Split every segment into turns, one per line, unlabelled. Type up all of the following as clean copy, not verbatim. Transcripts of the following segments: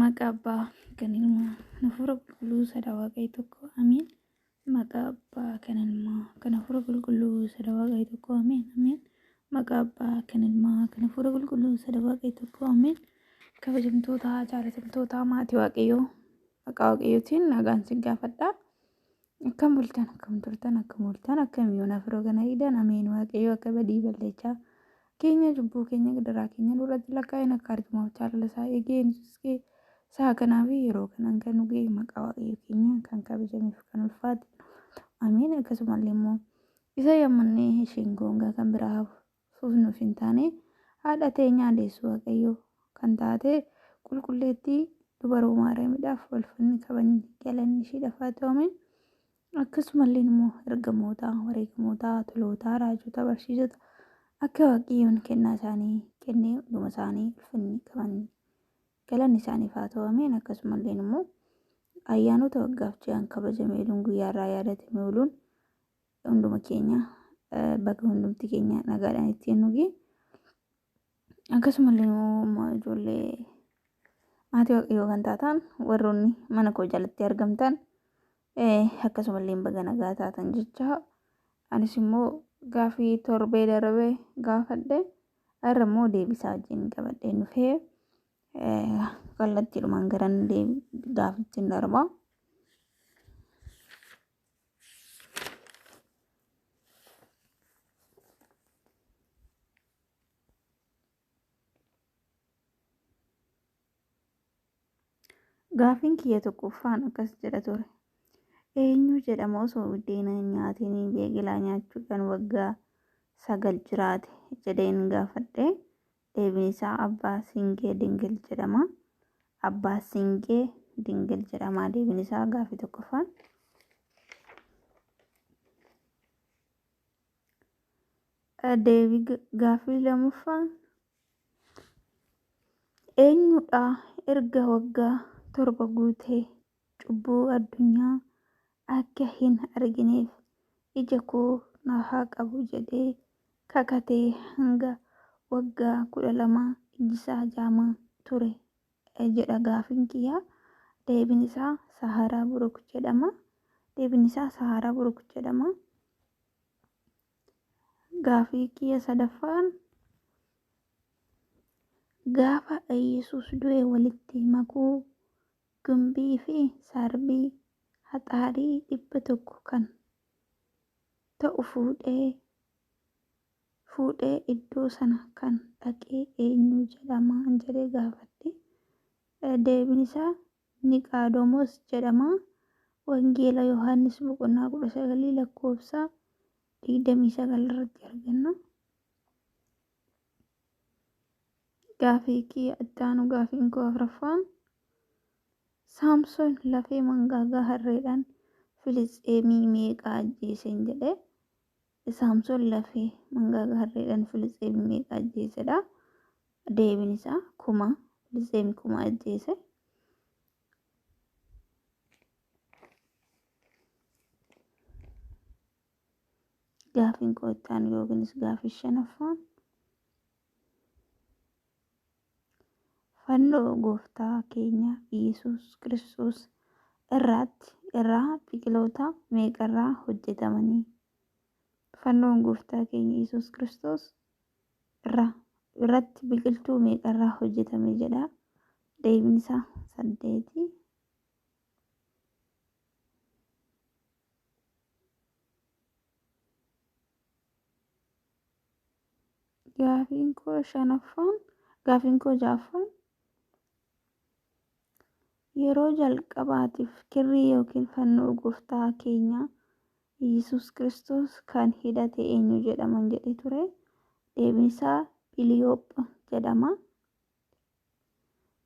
Maqaa Abbaa kan Ilmaa kan Hafuura Qulqulluu Sada Waaqayyo tokko Ameen. Maqaa Abbaa kan Ilmaa kan Hafuura Qulqulluu Sada Waaqayyo tokko Ameen. Ameen. Maqaa Abbaa kan Ilmaa kan Hafuura Qulqulluu Sada Waaqayyo tokko Ameen. Kabajamtoota jaalatamtoota maatii Waaqayyoo maqaa Waaqayyootiin nagaan sin gaafadha. Akkam bultan akkam turtan akkam bultan akkamiyyuu naaf roogana hidhan Ameen. Waaqayyo akka badii balleechaa keenya jubbuu keenya gadaraa keenya duratti lakkaa'in akka argamuuf jaalala isaa eegeen saa kanaaf yeroo kanaan kan dhugee maqaa Waaqayyo keenya kan kabajameef kan ulfaate Ameen. Akkasumallee immoo isa yammannee isheen goongaa kan biraa fuufnuuf hin taane haadha teenyaa deessuu Waaqayyo kan taate qulqulleettii dubaroo Maariyaamidhaaf ulfinni kabajni galanni ishee dhafaatu Ameen. Akkasumallee immoo ergamoota wareegamoota tolootaa raajota barsiisota akka Waaqayyoon kennaa isaanii kennee hunduma isaanii ulfinni kabajni galanni isaaniif haa ta'u Ameen. Akkasumallee immoo ayyaanota waggaaf jiran kabajamee guyyaarraa yaadatamee ooluun hunduma keenya bakka hundumti keenya nagaadhaan ittiin nugi. Akkasumallee immoo ijoollee maatii Waaqayyoo kan taatan warroonni mana koo jalatti argamtan akkasumallee baga nagaa taatan jecha anis immoo gaafii torbee darbee gaafadhe har'a immoo deebisaa wajjin qabadhee dhufee kallattiidhumaan garan gaafittiin darba. Gaafiin kiyya tokkoffaan akkas jedha ture. Eenyu jedhama osoo buddeena hin nyaatiin beegelaa nyaachuudhaan waggaa 9 jiraate jedheen gaafadhe. Deebiin isaa Abbaa Singee Dingil jedhama. Abbaa Singee Dingil jedhama deebiin isaa gaafii tokkoffaan. Deebii gaafii lammaffaan eenyudha erga waggaa 7 guutee cubbuu addunyaa akka hin argineef ija koo na haa qabu jedhee kakatee hanga waggaa 12 ijisaa jaamaa ture jedha gaafiin kiyya. Deebiin isaa Saharaa Buruk jedhama. Deebiin isaa Saharaa Buruk jedhama. Gaafii kiyya sadaffaan gaafa Yesuus du'e walitti makuu gumbii fi sarbii haxaarii 100 kan ta'u fuudhee iddoo sana kan dhaqee eenyu jedhama jedhee gaafadhe. Deebiin isaa Niqaadomoos jedhama. Wangeela Yohaannis boqonnaa 19 lakkoofsa 29 irratti arganna. Gaafii kiyya ittaanu gaafiin koo afuraffaan Saamsoon lafee mangaagaa harreedhaan Filisxeemii meeqa ajjeeseen jedhe. Saamsoon lafee mangaagaa harreedhaan Filisxeemii meeqa ajjeesedha. Deebiin isaa 1000 Filisxeemii 1000 ajjeese. Gaafiin koo ittaanu yookiinis gaafii shanaffaan fannoo gooftaa keenya Yesuus Kiristoos irraa biqiloota meeqarraa hojjetamanii? Fannoon gooftaa keenya Yesuus Kiristoos irratti biqiltuu meeqarraa hojjetame jedha. Deebiin isaa 8. Gaafiin koo ja'affaan yeroo jalqabaatiif kirrii yookiin fannoo gooftaa keenya Yesuus Kiristoos kan hidhate eenyu jedhaman jedhe ture. Deebiin isaa Philiyoop jedhama.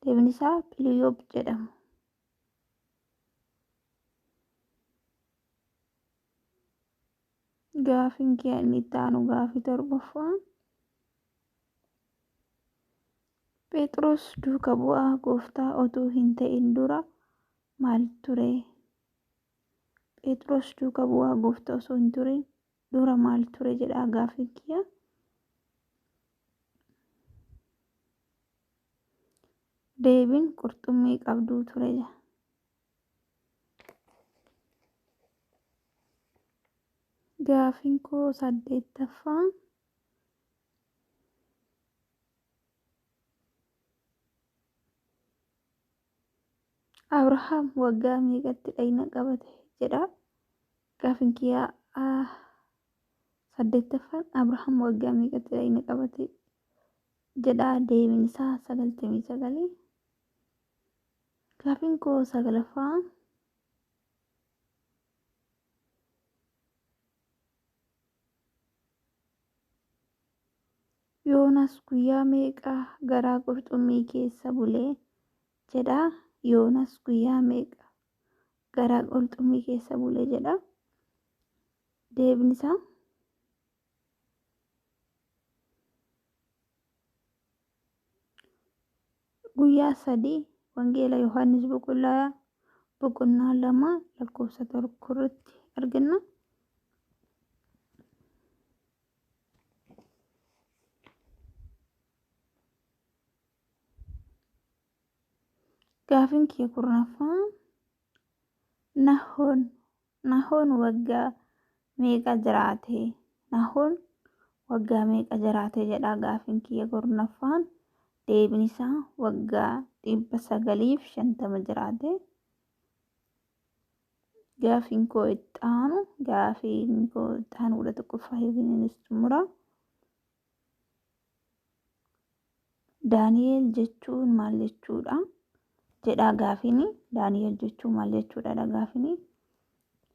Deebiin isaa Philiyoop jedhama. Gaafiin kiyya inni ittaanu gaafii torbaffaan Phexros duuka bu'aa gooftaa otuu hin ta'in dura maal ture? Phexros duuka bu'aa gooftaa osoo hin turin dura maal ture jedha gaafiin kiyya. Deebiin qurxummii qabduu ture. Gaaffiin koo 8ffaan Abrahaam waggaa meeqatti dhagna qabate jedha. Gaaffiin kiyyaa 8ffaan Abrahaam waggaa meeqatti dhagna qabate jedha. Deebiin isaa 99. Gaaffiin koo 9ffaan Yoonaas guyyaa meeqa garaa qurxummii keessa bulee jedha. Yoonaas guyyaa meeqa garaa qurxummii keessa bulee jedha. Deebiin isaa guyyaa 3. Wangeela Yohaannis boqonnaa 2 lakkoofsa 1 irratti argina. Gaaffiin kiyya 10ffaan Nahoon waggaa meeqa jiraate? Nahoon waggaa meeqa jiraate jedha. Gaaffiin kiyya 10ffaan deebiin isaa waggaa 950 jiraate. Gaaffiin koo itti aanu 11ffaa yookiin innis xumura. Daani'eel jechuun maal jechuudha jedha gaaffiin. Daani'eel jechuun maal jechuudha gaaffiin.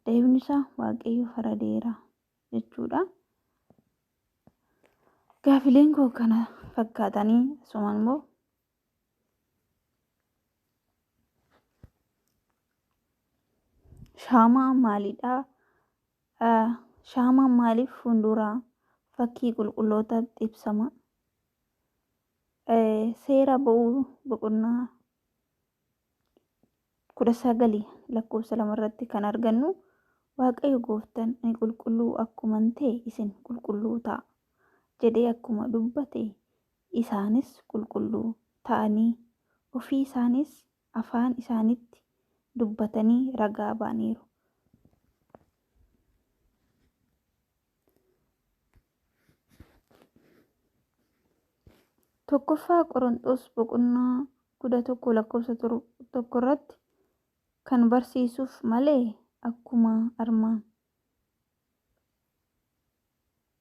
Deebiin isaa Waaqayyo faradeera jechuudha. Gaaffileen koo kana fakkaatanii asuma immoo shaamaan maalidha? Shaamaan maaliif fuuldura fakkii qulqullootaatti ibsama? Seera ba'uu boqonnaa 19 lakkoofsa 2 irratti kan argannu Waaqayyo gooftaan ani qulqulluu akkuman ta'e isin qulqulluu ta'a jedhee akkuma dubbate isaanis qulqulluu ta'anii ofii isaanis afaan isaaniitti dubbatanii ragaa ba'aniiru. Tokkoffaa Qorontos boqonnaa 11 lakkoofsa 1 irratti kan barsiisuuf malee akkuma armaan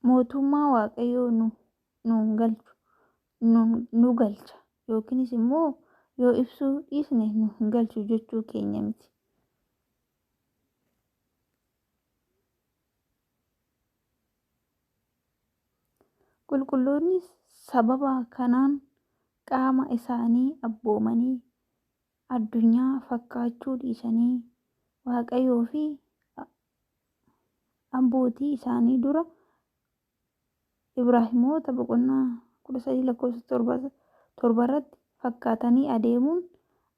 mootummaa Waaqayyoo nu galcha yookiinis immoo yoo ibsuu dhiisne nu hin galchu jechuu keenya miti. Qulqulloonni sababa kanaan qaama isaanii abboomanii addunyaa fakkaachuu dhiisanii Waaqayyoo fi abbootii isaanii dura Ibraahimoota boqonnaa 13 lakkoofsa 7 irratti fakkaatanii adeemuun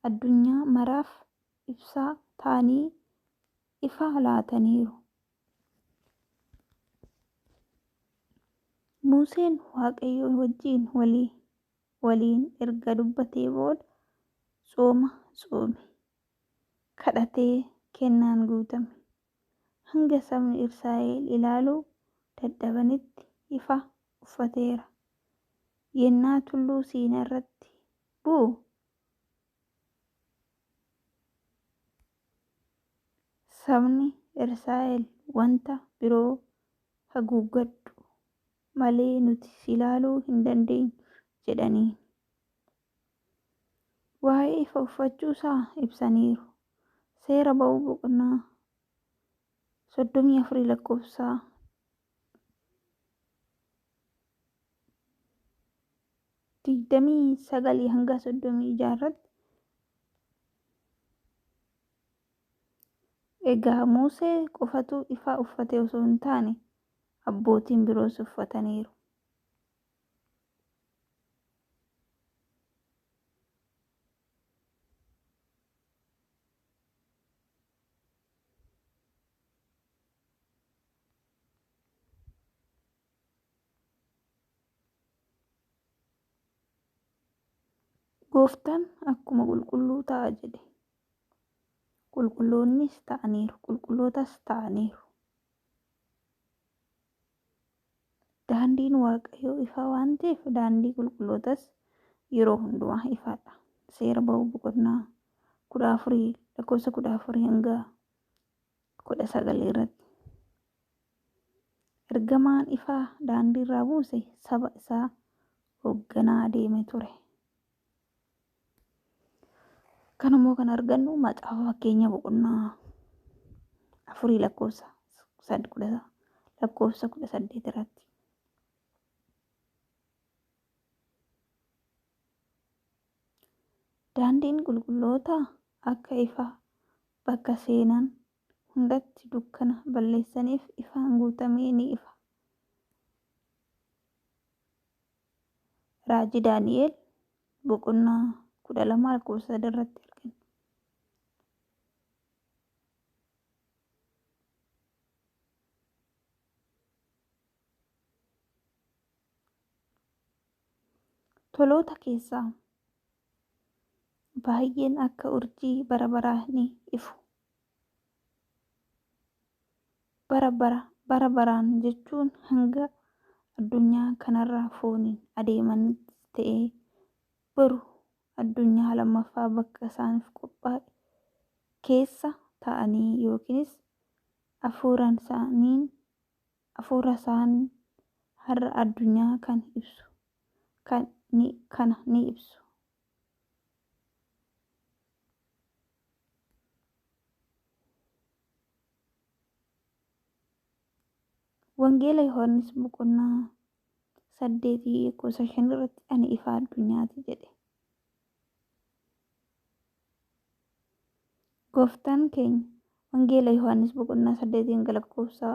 addunyaa maraaf ibsaa ta'anii ifa laataniiru. Museen Waaqayyo wajjin waliin erga dubbatee booda tsooma tsoome, kadhatee kennaan guutame. Hanga sabni Israa'el ilaaluu dadhabanitti ifa uffateera. Yennaa tulluu Siinaa irratti bu'u sabni Israa'el wanta biroo haguuggadhu malee nuti si ilaaluu hin dandeenyu jedhaniin. Waa'ee ifa uffachuu isaa ibsaniiru. Seera ba'uu boqonnaa 34 lakkoofsa 29 hanga 36 irratti egaa Musee qofatu ifa uffate osoo hin taane abbootiin biroos uffataniiru. Gooftaan akkuma qulqulluu ta'a jedhe. Qulqulloonnis ta'aniiru, qulqullootas ta'aniiru. Daandiin Waaqayyoo ifa waan ta'eef daandii qulqullootas yeroo hundumaa ifaadha. Seera ba'uu boqonnaa 14 lakkoofsa 14 hanga 19 irratti. Ergamaan ifaa daandii irraa buuse saba isaa hoogganaa adeeme ture. Kanammoo kan argannu macaafa fakkeenya boqonnaa 4 lakkoofsa 18 irratti. Daandiin qulqulloota akka ifa bakka seenan hundatti dukkana balleessaniif ifaan guutamee ni ifa. Raajii Daani'el boqonnaa 12 lakkoofsa 3 irratti argina. Toloota keessaa baay'een akka urjii bara baraa ni ifu. Bara baraan jechuun hanga addunyaa kanarraa fooniin adeemanis ta'ee baru addunyaa lammaffaa bakka isaaniif qophaa'e keessa ta'anii yookiinis hafuura isaanii har'a addunyaa kana ni ibsu. Wangeela Yohaannis boqonnaa 8 lakkoofsa 5 irratti ani ifa addunyaati jedhe. Gooftaan keenya Wangeela Yohaannis boqonnaa 8 lakkoofsa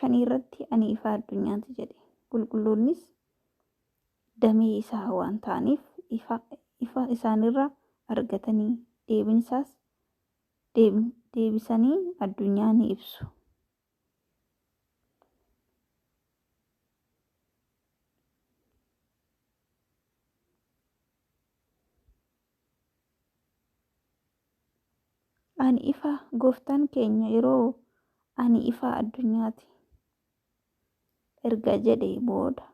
5 irratti ani ifa addunyaati jedhe. Qulqulloonnis damee isaa waan ta'aniif ifa isaanirraa argatanii deebisanii addunyaa ni ibsu. Ani ifa gooftaan keenya yeroo ani ifa addunyaati erga jedhee booda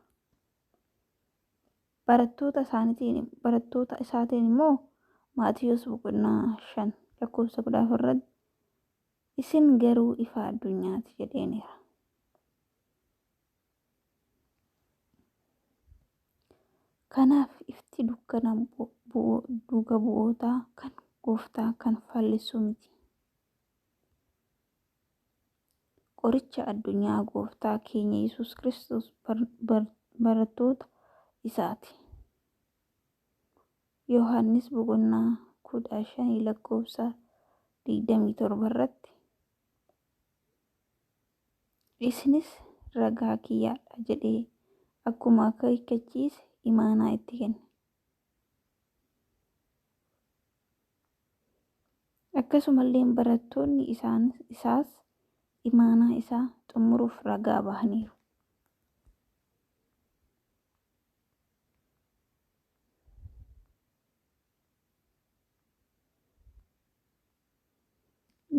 barattoota isaatiin immoo Maatiyos boqonnaa 5 lakkoofsa 14 irratti isin garuu ifa addunyaati jedheeniira. Kanaaf ifti dukkana duuka bu'ootaa kan gooftaa kan fallisu miti. Qoricha addunyaa gooftaa keenya Yesuus Kiristoos barattoota isaati. Yohaannis boqonnaa 15 lakkoofsa 27 irratti isinis ragaa kiyyaadha jedhee akkuma akeekkachiise imaanaa itti kenne. Akkasumallee barattoonni isaas imaanaa isaa xumuruuf ragaa bahaniiru.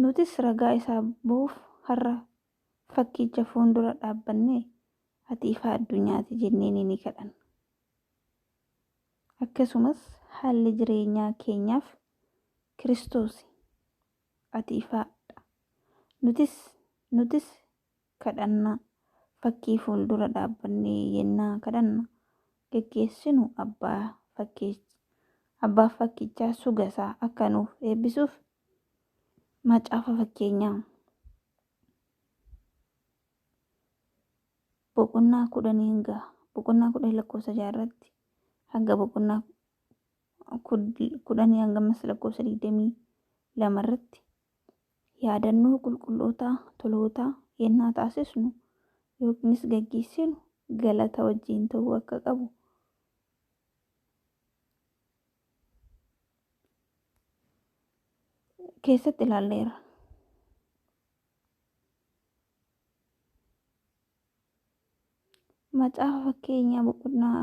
Nutis ragaa isaa bahuuf har'a fakkicha fuuldura dhaabbannee ati ifa addunyaati jennee ni kadhanna. Akkasumas haalli jireenyaa keenyaaf Kiristoos ati ifaadha. Nutis kadhannaa fakkii fuuldura dhaabbannee yennaa kadhanna geggeessinu abbaa fakkichaa sugasaa akka nuuf eebbisuuf macaafa fakkeenyaa boqonnaa 10 lakkoofsa 6 irratti hanga boqonnaa 10 hanga lakkoofsa 22 irratti yaadannoo qulqullootaa tolootaa yennaa taasisnu yookiinis geggeessinu galata wajjin ta'uu akka qabu keessatti ilaalleera. Macaafa fakkeenyaa boqonnaa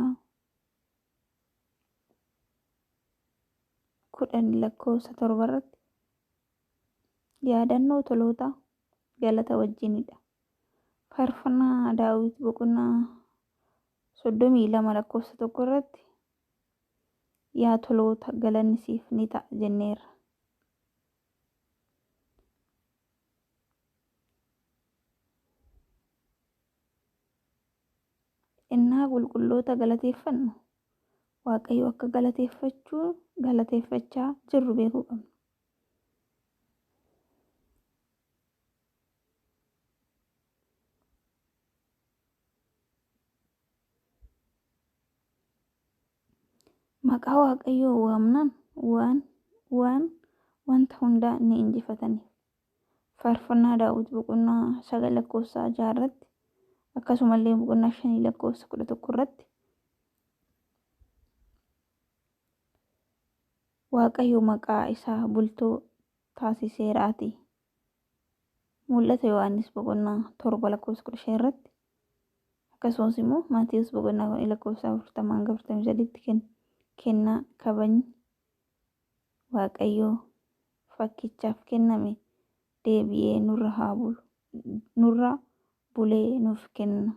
lakkoofsa 7 irratti yaadannoo toloota galata wajjinidha. Faarfannaa Daawit boqonnaa 32 lakkoofsa 1 irratti yaa toloota galanni siif ni ta'a jenneerra. Innaa qulqulloota galateeffannu Waaqayyo akka galateeffachaa jirru beekuu qabna. Maqaa Waaqayyoo waamnaan wanta hundaa ni injifataniif. Faarfannaa Daawit boqonnaa 9 lakkoofsa 6 irratti akkasumallee boqonnaa 5 lakkoofsa 11 irratti Waaqayyo maqaa isaa bultoo taasiseeraatii. Mul'ata Yohaannis boqonnaa 7 lakkoofsa 15 irratti akkasumas immoo Maatiyus boqonnaa 10 lakkoofsa 40-43tti kennaa kabajni Waaqayyoo fakkichaaf kenname deebi'ee nurra bulee nuuf kenna.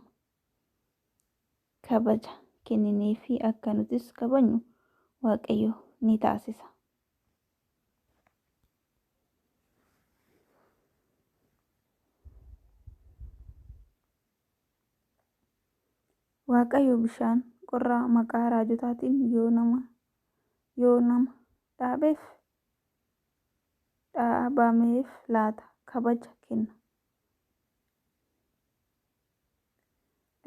Kabaja kennineefi akka nutis kabajnu Waaqayyo ni taasisa. Waaqayyo bishaan qorraa maqaa raajotaatiin yoo nama dhaabameef laata kabaja kenna.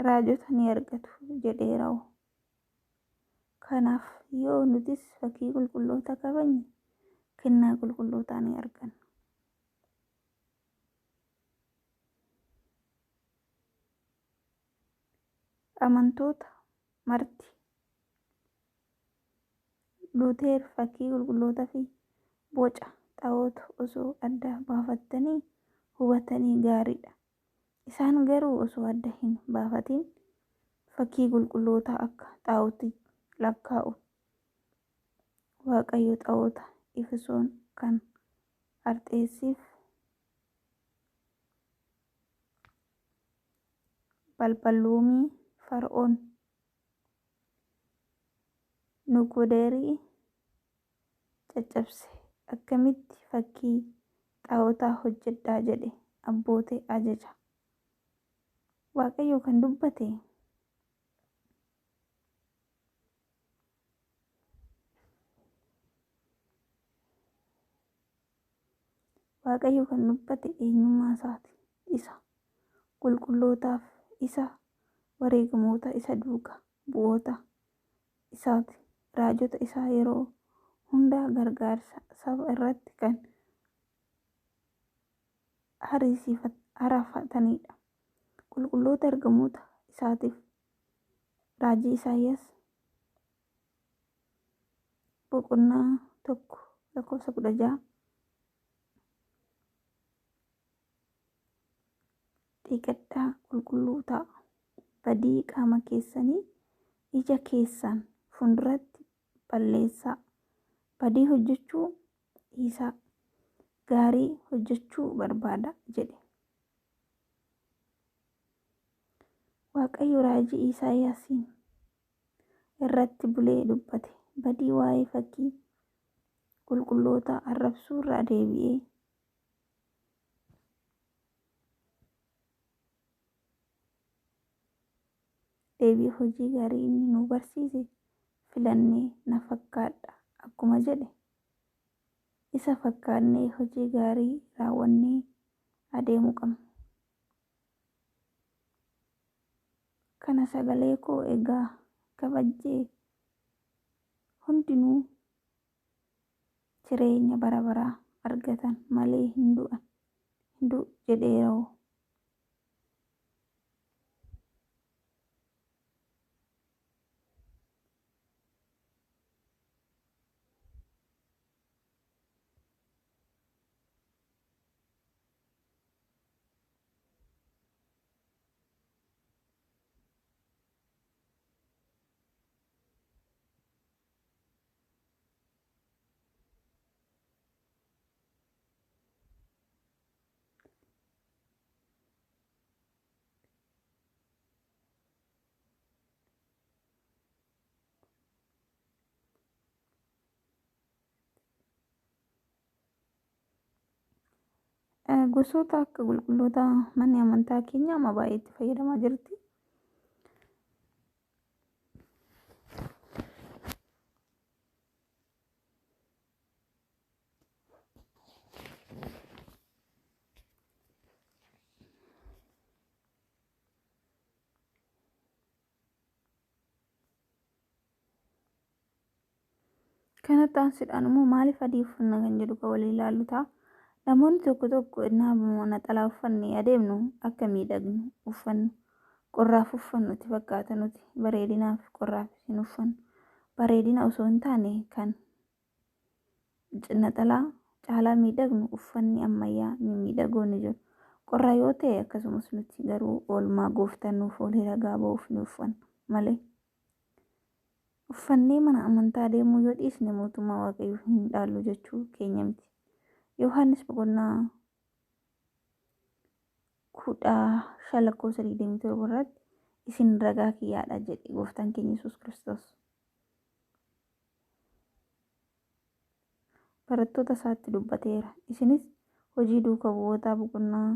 Raajota ni argatu jedheera'u. Kanaaf yoo nutis fakkii qulqulloota kabajne kennaa qulqullootaa ni arganna. Amantoota marti Luuteer fakkii qulqullootaa fi boca xaa'oota osoo adda baafatanii hubatanii gaariidha. Isaan garuu osoo adda hin baafatin fakkii qulqullootaa akka xaa'ootti lakkaa'u. Waaqayyo xaa'oota Efesoon kan Arxeesiif balballoomii Fara'oon Nukudeerii caccabse akkamitti fakkii xaa'ootaa hojjedhaa jedhe abbootee ajaja. Waaqayyo kan dubbate eenyummaa isaati. Isa qulqullootaaf, isa wareegamoota isa duukaa bu'oota isaati. Raajota isaa yeroo hundaa gargaarsa saba irratti kan harafatanidha. Qulqulloota ergamoota isaatiif raajii Isaayyaas boqonnaa 1 lakkoofsa 16 dhiqadhaa qulqulluu ta'a. Badii qaama keessanii ija keessan fuulduratti balleessaa. Badii hojjechuu dhiisaa. Gaarii hojjechuu barbaada jedhe. Waaqayyo raajii Isaayyaasiin irratti bulee dubbate. Badii waa'ee fakkii qulqulloota arrabsuu irraa deebi'ee hojii gaarii inni nu barsiise filannee na fakkaadha akkuma jedhe isa fakkaannee hojii gaarii raawwannee adeemuu qabna. Kana sagalee koo egaa kabajjee hundinuu jireenya bara baraa argatan malee hin du'u jedheeroo. gosoota akka qulqulloota manni amantaa keenya amma baay'eetti fayyadamaa jirti. Kana taasisuudhaan immoo maaliif adii uffanna kan jedhu kan walii ilaallu ta'a. Namoonni tokko tokko innaa naxalaa uffannee adeemnu akka miidhagnu uffannu. Qorraaf uffannu itti fakkaata nuti bareedinaaf qorraaf hin uffannu. Bareedina osoo hin taane kan naxalaa caalaa miidhagnu uffanni ammayyaa miidhagoo ni jiru. Qorraa yoo ta'e akkasumas nuti garuu oolmaa gooftaan nuuf oolee ragaa ba'uuf ni uffanna malee. Uffannee mana amantaa deemuu yoo dhiisne mootummaa waaqayyoo hin dhaallu jechuu keenya miti. Yohaannis boqonnaa 15:27 irratti isin ragaa kiyyaadha jedhe gooftaan keenya Yesuus Kiristoos. Barattoota isaatti dubbateera. Isinis hojii duukaa bu'ootaa boqonnaa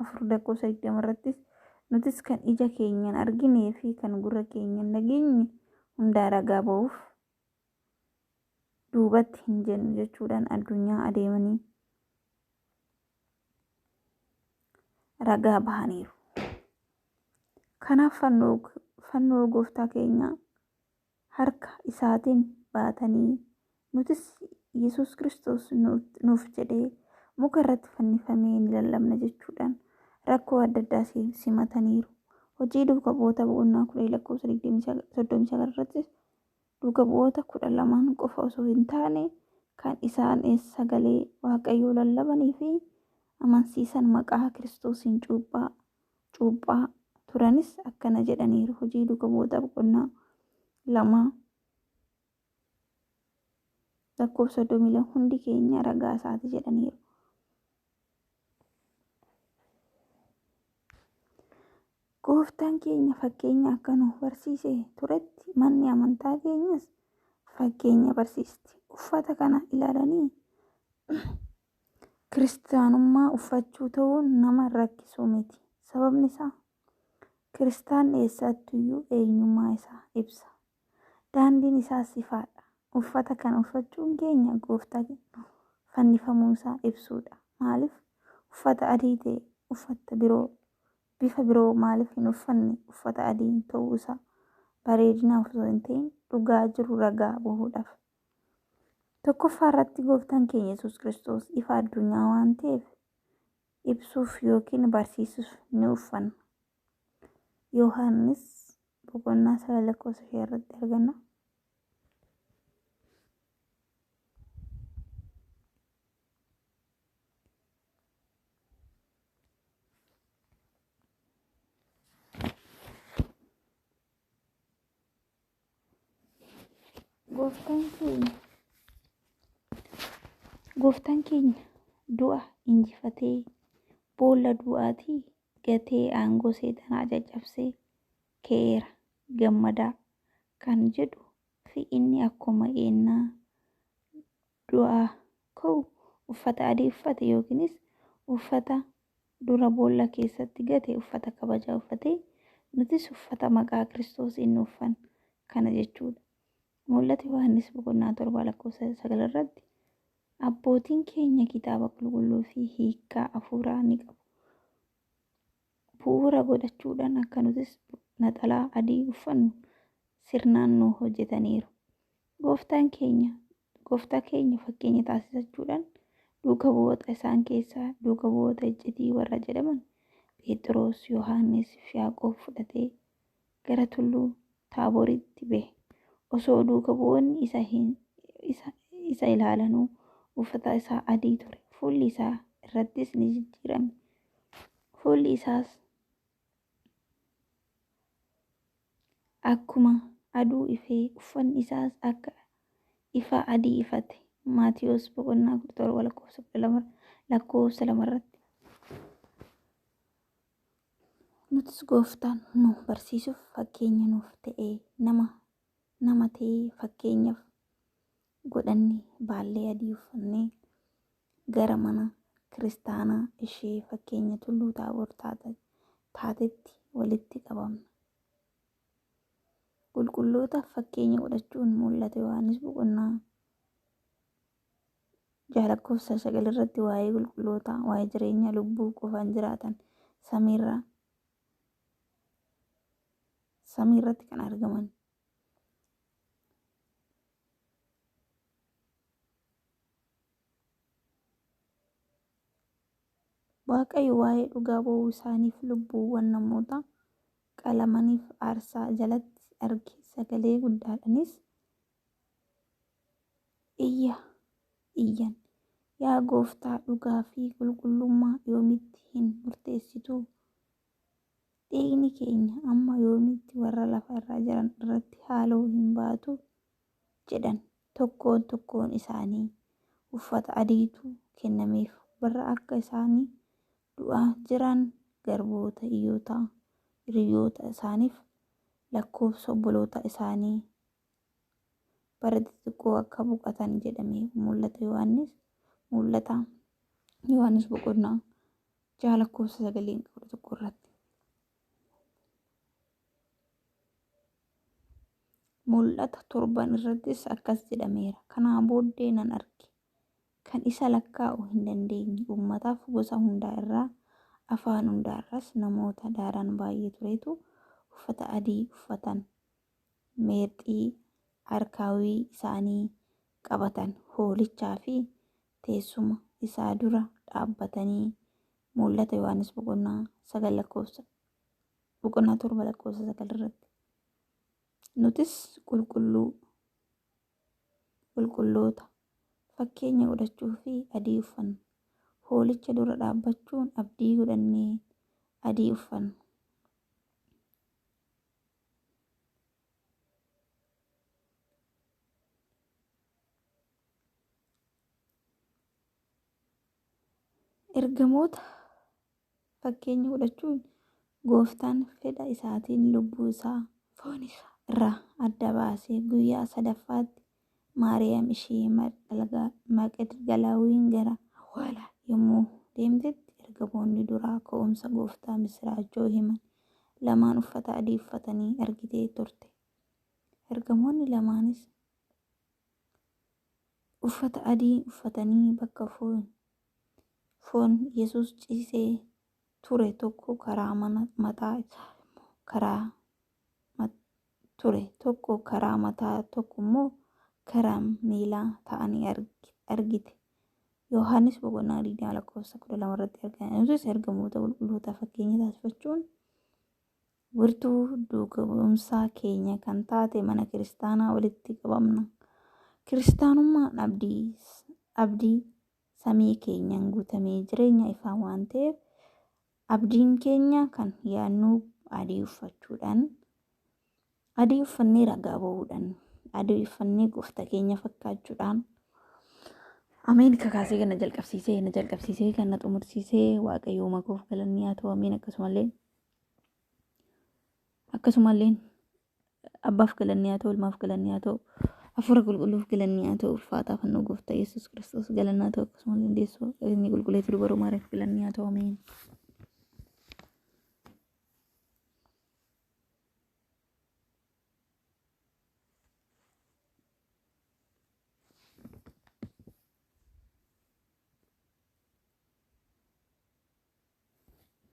4:20 irrattis nutis kan ija keenyaan arginee fi kan gurra keenyaan dhageenye hundaa ragaa ba'uuf duubatti hin jennu jechuudhaan addunyaa adeemanii ragaa bahaniiru. Kanaaf fannoo gooftaa keenya harka isaatiin baatanii nutis Yesuus Kiristoos nuuf jedhee muka irratti fannifamee ni lallabna jechuudhaan rakkoo adda addaa simataniiru. Hojii duukaa bu'oota boqonnaa 10:39 irrattis duukaa bu'oota 12 qofa osoo hin taane kan isaan sagalee waaqayyoo lallabanii fi amansiisan maqaa Kiristoosiin cuuphaa turanis akkana jedhaniiru. Hojii duukaa bu'oota boqonnaa 2:32 hundi keenya ragaa isaati jedhaniiru. Gooftaan keenya fakkeenya akka nuuf barsiise turetti manni amantaa keenyas fakkeenya barsiisti. Uffata kana ilaalanii kiristaanummaa uffachuu ta'uun nama rakkisuu miti. Sababni isaa kiristaan eessattuyyuu eenyummaa isaa ibsa. Daandiin isaas ifaadha. Uffata kana uffachuun keenya gooftaa keenya fannifamuu isaa ibsuudha. Maaliif uffata adii ta'e uffata biroo bifa biroo maaliif hin uffanne uffata adiin ta'uu isaa bareedinaaf osoo hin ta'in dhugaa jiru ragaa bahuudhaaf. Tokkoffaa irratti gooftaan keenya Yesuus Kiristoos ifa addunyaa waan ta'eef ibsuuf yookiin barsiisuuf ni uffanna. Yohaannis boqonnaa 9:5 irratti arganna. Gooftaan keenya du'a injifatee boolla du'aatii gatee aangoo seexanaa caccabsee ka'eera gammadaa kan jedhu fi inni akkuma ennaa du'aa ka'u uffata adii uffate yookiinis uffata dura boolla keessatti gate uffata kabajaa uffatee nutis uffata maqaa Kiristoos inni uffanna kana jechuudha. Mul'ata Yohaannis boqonnaa 7:9 irratti abbootiin keenya kitaaba qulqulluu fi hiikkaa hafuuraa ni qabu. Bu'uura godhachuudhaan akka nutis naxalaa adii uffannu sirnaan nu hojjetaniiru. Gooftaa keenya fakkeenya taasisachuudhaan duukaa bu'oota isaan keessaa duukaa bu'oota iccitii warra jedhaman Phexros, Yohaannis fi Yaaqoob fudhatee gara tulluu Taabooritti bahe. Osoo duukaa bu'oonni isa ilaalanuu uffata isaa adii ture. Fuulli isaa irrattis ni jijjiirame. Fuulli isaas akkuma aduu ifee uffanni isaas akka ifa adii ifate. Maatiyos boqonnaa 17:2 irratti. Nutis gooftaan nu barsiisuuf fakkeenya nuuf ta'ee nama ta'ee fakkeenyaaf godhannee baallee adii uffannee gara mana kiristaanaa ishee fakkeenya tulluu Taaboor taatetti walitti qabamna. Qulqullootaaf fakkeenya godhachuun mul'ata Yohaannis boqonnaa 6:9 irratti waa'ee qulqullootaa, waa'ee jireenya lubbuu qofaan jiraatan samii irratti kan argaman. Waaqayyo waa'ee dhugaa ba'uu isaaniif lubbuuwwan namoota qalamaniif aarsaa jalatti arge sagalee guddaadhaanis iyyan. Yaa Gooftaa, dhugaa fi qulqullummaa yoomitti hin murteessituu? Dhiigni keenya amma yoomitti warra lafa irra jiran irratti haaloo hin baatuu? jedhan. Tokkoon isaanii uffata adiitu kennameef, warra akka isaanii du'aa jiran garboota hiriyoota isaaniif lakkoofsa obboloota isaanii bara xixiqqoo akka boqotan jedhamee mul'ata Yohaannis boqonnaa 6:9 irratti. Mul'ata 7 irrattis akkas jedhameera. Kanaa booddee nan arge kan isa lakkaa'uu hin dandeenye uummataaf gosa hundaa irraa, afaan hundaa irraas namoota daran baay'ee turetu uffata adii uffatan, meexxii harkaawii isaanii qabatan, hoolichaa fi teessuma isaa dura dhaabbatanii. Mul'ata Yohaannis boqonnaa 7:9 irratti. Nutis qulqulloota fakkeenya godhachuu fi adii uffanna. Hoolicha dura dhaabbachuun abdii godhannee adii uffanna. Ergamoota fakkeenya godhachuun Gooftaan fedha isaatiin lubbuu isaa foon isaa irraa adda baasee guyyaa sadaffaatti Maariyaam ishee Magdalaawiin gara awwaalaa yommuu deemtetti ergamoonni duraa ka'umsa Gooftaa misiraachoo himan lamaan uffata adii uffatanii argitee turte. Ergamoonni lamaanis uffata adii uffatanii bakka foon Yesuus ciisee ture tokko karaa mataa tokko immoo karaa miilaa ta'anii argite. Yohaannis boqonnaa 20:12 irratti argina. Nutis ergamoota qulqulloota fakkeenya taasifachuun wirtuu duugamumsaa keenya kan taate mana kiristaanaa walitti qabamna. Kiristaanummaan abdii samii keenyaan guutamee jireenya ifaa waan ta'eef abdiin keenya kan yaadnu adii uffannee ragaa ba'uudhaan, adii uffannee Gooftaa keenya fakkaachuudhaan. Ameen. Kakaasee kan na jalqabsiisee kan na xumursiisee Waaqayyo makoof galanni haa ta'u. Ameen. Akkasumallee abbaaf galanni haa ta'u, ilmaaf galanni haa ta'u, hafuura qulqulluuf galanni haa ta'u. Ulfaataa fannoo Gooftaa Yesuus Kiristoos galanni haa ta'u. Akkasumallee deessoo inni qulqulleessu dubaroo Maariyaaf galanni haa ta'u. Ameen.